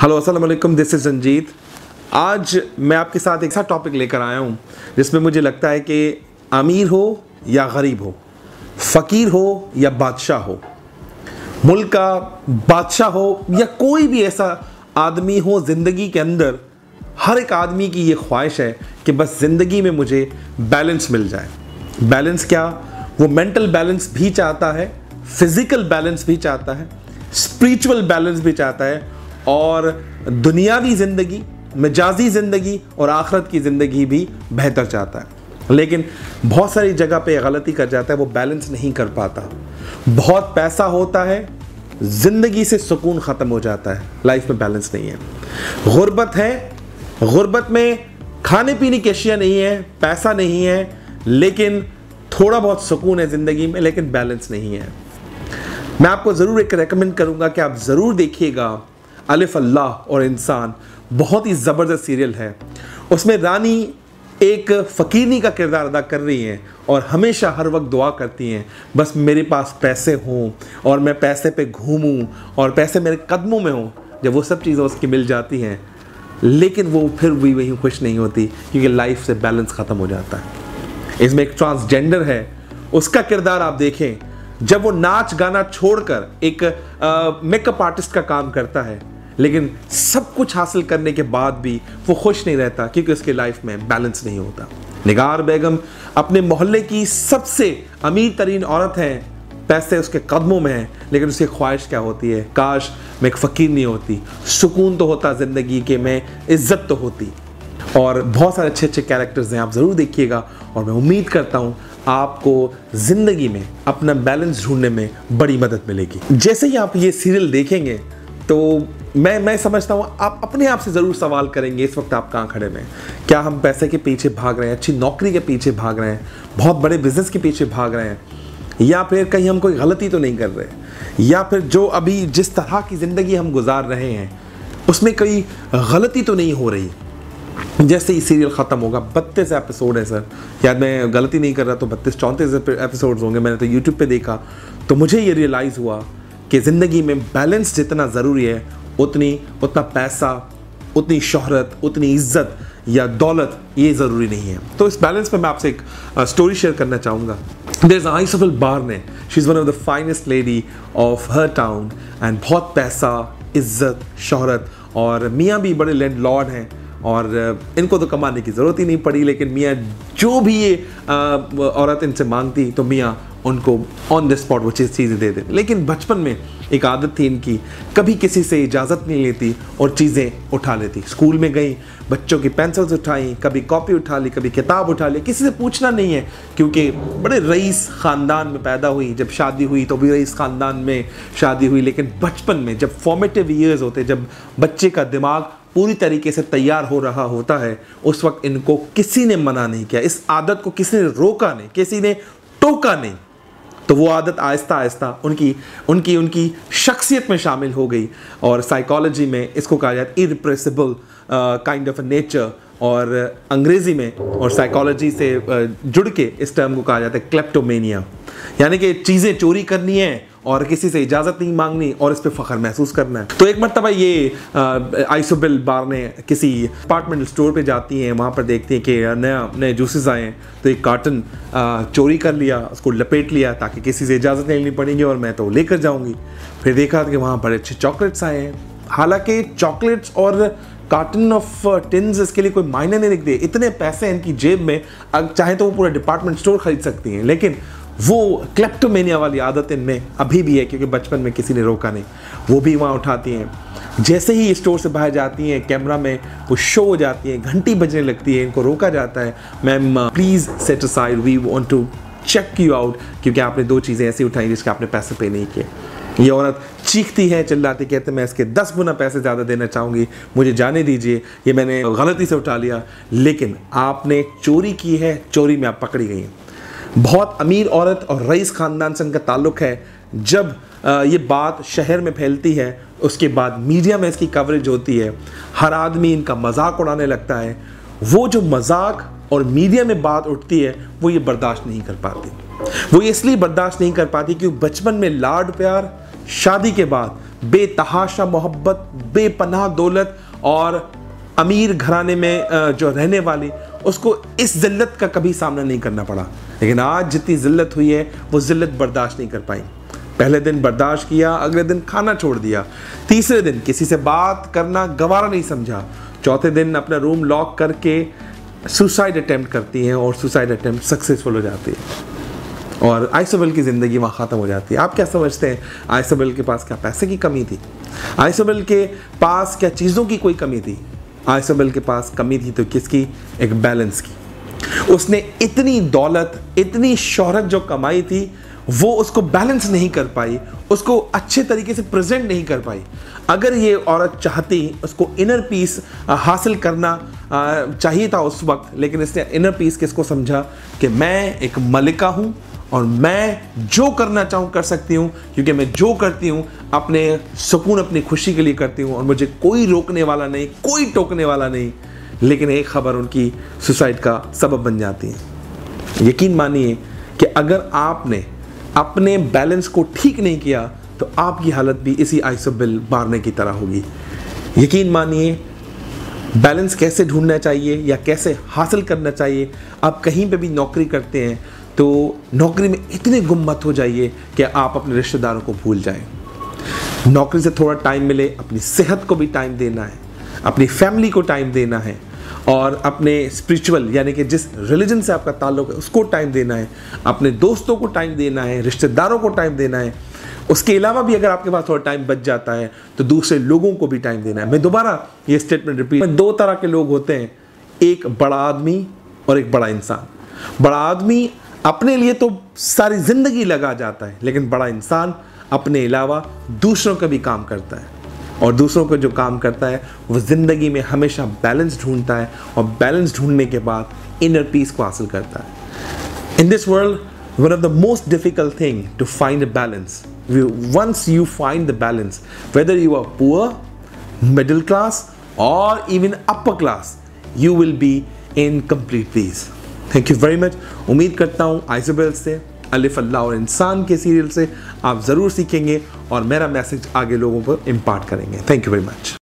Hello अस्सलाम वालेकुम, this is Ranjit. आज मैं आपके साथ एक ऐसा टॉपिक लेकर आया हूँ जिसमें मुझे लगता है कि अमीर हो या गरीब हो, फ़कीर हो या बादशाह हो, मुल्क का बादशाह हो या कोई भी ऐसा आदमी हो ज़िंदगी के अंदर, हर एक आदमी की ये ख्वाहिश है कि बस ज़िंदगी में मुझे बैलेंस मिल जाए। बैलेंस क्या? वो मेंटल बैलेंस भी चाहता है, फिज़िकल बैलेंस भी चाहता है, स्पिरिचुअल बैलेंस भी चाहता है और दुनियावी ज़िंदगी, मजाजी ज़िंदगी और आखिरत की ज़िंदगी भी बेहतर चाहता है। लेकिन बहुत सारी जगह पे गलती कर जाता है, वो बैलेंस नहीं कर पाता। बहुत पैसा होता है, ज़िंदगी से सुकून ख़त्म हो जाता है, लाइफ में बैलेंस नहीं है। गुर्बत है, गुर्बत में खाने पीने की अशिया नहीं है, पैसा नहीं है, लेकिन थोड़ा बहुत सुकून है ज़िंदगी में, लेकिन बैलेंस नहीं है। मैं आपको ज़रूर एक रेकमेंड करूँगा कि आप ज़रूर देखिएगा अलिफ अल्लाह और इंसान। बहुत ही ज़बरदस्त सीरियल है। उसमें रानी एक फ़कीरनी का किरदार अदा कर रही हैं और हमेशा हर वक्त दुआ करती हैं, बस मेरे पास पैसे हों और मैं पैसे पे घूमूं और पैसे मेरे कदमों में हों। जब वो सब चीज़ें उसकी मिल जाती हैं, लेकिन वो फिर भी वहीं खुश नहीं होती, क्योंकि लाइफ से बैलेंस ख़त्म हो जाता है। इसमें एक ट्रांसजेंडर है, उसका किरदार आप देखें। जब वो नाच गाना छोड़कर एक मेकअप आर्टिस्ट का काम करता है, लेकिन सब कुछ हासिल करने के बाद भी वो खुश नहीं रहता, क्योंकि उसके लाइफ में बैलेंस नहीं होता। निगार बेगम अपने मोहल्ले की सबसे अमीर तरीन औरत है, पैसे उसके कदमों में हैं, लेकिन उसकी ख्वाहिश क्या होती है? काश मैं एक फ़कीर नहीं होती, सुकून तो होता ज़िंदगी के, में इज़्ज़त तो होती। और बहुत सारे अच्छे अच्छे कैरेक्टर्स हैं, आप ज़रूर देखिएगा और मैं उम्मीद करता हूँ आपको ज़िंदगी में अपना बैलेंस ढूंढने में बड़ी मदद मिलेगी। जैसे ही आप ये सीरियल देखेंगे तो मैं समझता हूँ आप अपने आप से ज़रूर सवाल करेंगे, इस वक्त आप कहाँ खड़े हैं? क्या हम पैसे के पीछे भाग रहे हैं, अच्छी नौकरी के पीछे भाग रहे हैं, बहुत बड़े बिजनेस के पीछे भाग रहे हैं, या फिर कहीं हम कोई गलती तो नहीं कर रहे, या फिर जो अभी जिस तरह की ज़िंदगी हम गुजार रहे हैं उसमें कोई गलती तो नहीं हो रही? जैसे ही सीरियल ख़त्म होगा, 32 एपिसोड है सर, याद मैं गलती नहीं कर रहा तो 32-34 एपिसोड्स होंगे, मैंने तो यूट्यूब पे देखा, तो मुझे ये रियलाइज़ हुआ कि ज़िंदगी में बैलेंस जितना ज़रूरी है, उतना पैसा, उतनी शोहरत, उतनी इज़्ज़त या दौलत ये ज़रूरी नहीं है। तो इस बैलेंस में मैं आपसे एक स्टोरी शेयर करना चाहूँगा। There is Isophil Barne, she is one of the finest lady of her town and बहुत पैसा, इज़्ज़त, शोहरत, और मियाँ भी बड़े लैंडलॉर्ड हैं और इनको तो कमाने की ज़रूरत ही नहीं पड़ी, लेकिन मियाँ जो भी ये औरत इनसे मांगती तो मियाँ उनको ऑन द स्पॉट वो चीज़ें दे देते। लेकिन बचपन में एक आदत थी इनकी, कभी किसी से इजाज़त नहीं लेती और चीज़ें उठा लेती। स्कूल में गई, बच्चों की पेंसिल्स उठाई, कभी कॉपी उठा ली, कभी किताब उठा ली, किसी से पूछना नहीं है, क्योंकि बड़े रईस ख़ानदान में पैदा हुई। जब शादी हुई तो भी रईस ख़ानदान में शादी हुई, लेकिन बचपन में जब फॉर्मेटिव ईयर्स होते, जब बच्चे का दिमाग पूरी तरीके से तैयार हो रहा होता है, उस वक्त इनको किसी ने मना नहीं किया, इस आदत को किसी ने रोका नहीं, किसी ने टोका नहीं, तो वो आदत आहिस्ता आहिस्ता उनकी शख्सियत में शामिल हो गई। और साइकोलॉजी में इसको कहा जाता है इरिप्रेसिबल काइंड ऑफ अ नेचर, और अंग्रेज़ी में और साइकोलॉजी से जुड़ के इस टर्म को कहा जाता है क्लेप्टोमेनिया, यानी कि चीज़ें चोरी करनी है और किसी से इजाज़त नहीं मांगनी और इस पे फ़ख्र महसूस करना है। तो एक मरतबा ये आइसोबिल बारने किसी डिपार्टमेंटल स्टोर पे जाती हैं, वहाँ पर देखती हैं कि नए जूसेस आए हैं, तो एक कार्टन चोरी कर लिया, उसको लपेट लिया ताकि किसी से इजाज़त नहीं लेनी पड़ेगी और मैं तो लेकर जाऊँगी। फिर देखा कि वहाँ बड़े अच्छे चॉकलेट्स आए हैं, हालांकि चॉकलेट्स और कार्टन ऑफ टिन्स इसके लिए कोई मायने नहीं रखते, इतने पैसे इनकी जेब में, चाहे तो वो पूरा डिपार्टमेंट स्टोर खरीद सकती हैं, लेकिन वो क्लेप्टोमेनिया वाली आदत इनमें अभी भी है, क्योंकि बचपन में किसी ने रोका नहीं। वो भी वहाँ उठाती हैं, जैसे ही स्टोर से बाहर जाती हैं कैमरा में वो शो हो जाती है, घंटी बजने लगती है, इनको रोका जाता है, ma'am please set aside, we want to check you out, क्योंकि आपने 2 चीज़ें ऐसी उठाई जिसके आपने पैसे पे नहीं किए। ये औरत चीखती है, चिल्लाती, कहते मैं इसके 10 गुना पैसे ज़्यादा देना चाहूँगी, मुझे जाने दीजिए, ये मैंने गलती से उठा लिया। लेकिन आपने चोरी की है, चोरी में आप पकड़ी गई हैं। बहुत अमीर औरत और रईस ख़ानदान से इनका ताल्लुक़ है। जब ये बात शहर में फैलती है, उसके बाद मीडिया में इसकी कवरेज होती है, हर आदमी इनका मजाक उड़ाने लगता है। वो जो मजाक और मीडिया में बात उठती है, वो ये बर्दाश्त नहीं कर पाती। वो इसलिए बर्दाश्त नहीं कर पाती क्योंकि बचपन में लाड प्यार, शादी के बाद बेतहाशा मोहब्बत, बेपनाह दौलत और अमीर घराने में जो रहने वाली, उसको इस जिल्लत का कभी सामना नहीं करना पड़ा। लेकिन आज जितनी जिल्लत हुई है वो जिल्लत बर्दाश्त नहीं कर पाई। पहले दिन बर्दाश्त किया, अगले दिन खाना छोड़ दिया, तीसरे दिन किसी से बात करना गवारा नहीं समझा, चौथे दिन अपना रूम लॉक करके सुसाइड अटेम्प्ट करती हैं और सुसाइड अटेम्प्ट सक्सेसफुल हो जाती है और आइसोबेल की ज़िंदगी वहाँ ख़त्म हो जाती है। आप क्या समझते हैं, आइसोबेल के पास क्या पैसे की कमी थी? आइसोबेल के पास क्या चीज़ों की कोई कमी थी? आइसोबेल के पास कमी थी तो किसकी? एक बैलेंस की। उसने इतनी दौलत, इतनी शोहरत जो कमाई थी वो उसको बैलेंस नहीं कर पाई, उसको अच्छे तरीके से प्रेजेंट नहीं कर पाई। अगर ये औरत चाहती, उसको इनर पीस हासिल करना चाहिए था उस वक्त, लेकिन इसने इनर पीस किसको समझा कि मैं एक मलिका हूँ और मैं जो करना चाहूँ कर सकती हूँ, क्योंकि मैं जो करती हूँ अपने सुकून, अपनी खुशी के लिए करती हूँ और मुझे कोई रोकने वाला नहीं, कोई टोकने वाला नहीं। लेकिन एक खबर उनकी सुसाइड का सबब बन जाती है। यकीन मानिए कि अगर आपने अपने बैलेंस को ठीक नहीं किया तो आपकी हालत भी इसी आइसोबेल मारने की तरह होगी। यकीन मानिए, बैलेंस कैसे ढूंढना चाहिए या कैसे हासिल करना चाहिए। आप कहीं पे भी नौकरी करते हैं तो नौकरी में इतने गुम मत हो जाइए कि आप अपने रिश्तेदारों को भूल जाएं। नौकरी से थोड़ा टाइम मिले, अपनी सेहत को भी टाइम देना है, अपनी फैमिली को टाइम देना है और अपने स्पिरिचुअल यानी कि जिस रिलीजन से आपका ताल्लुक है उसको टाइम देना है, अपने दोस्तों को टाइम देना है, रिश्तेदारों को टाइम देना है। उसके अलावा भी अगर आपके पास थोड़ा टाइम बच जाता है तो दूसरे लोगों को भी टाइम देना है। मैं दोबारा ये स्टेटमेंट रिपीट, दो तरह के लोग होते हैं, एक बड़ा आदमी और एक बड़ा इंसान। बड़ा आदमी अपने लिए तो सारी जिंदगी लगा जाता है, लेकिन बड़ा इंसान अपने अलावा दूसरों का भी काम करता है और दूसरों को जो काम करता है वो ज़िंदगी में हमेशा बैलेंस ढूंढता है और बैलेंस ढूंढने के बाद इनर पीस को हासिल करता है। In this world one of the most difficult thing to find a balance. Once you find the balance, whether you are poor, middle class or even upper class, you will be in complete peace. Thank you very much. उम्मीद करता हूँ आइसोबेल से, अलिफ अल्लाह और इंसान के serial से आप ज़रूर सीखेंगे और मेरा मैसेज आगे लोगों पर इम्पार्ट करेंगे। Thank you very much.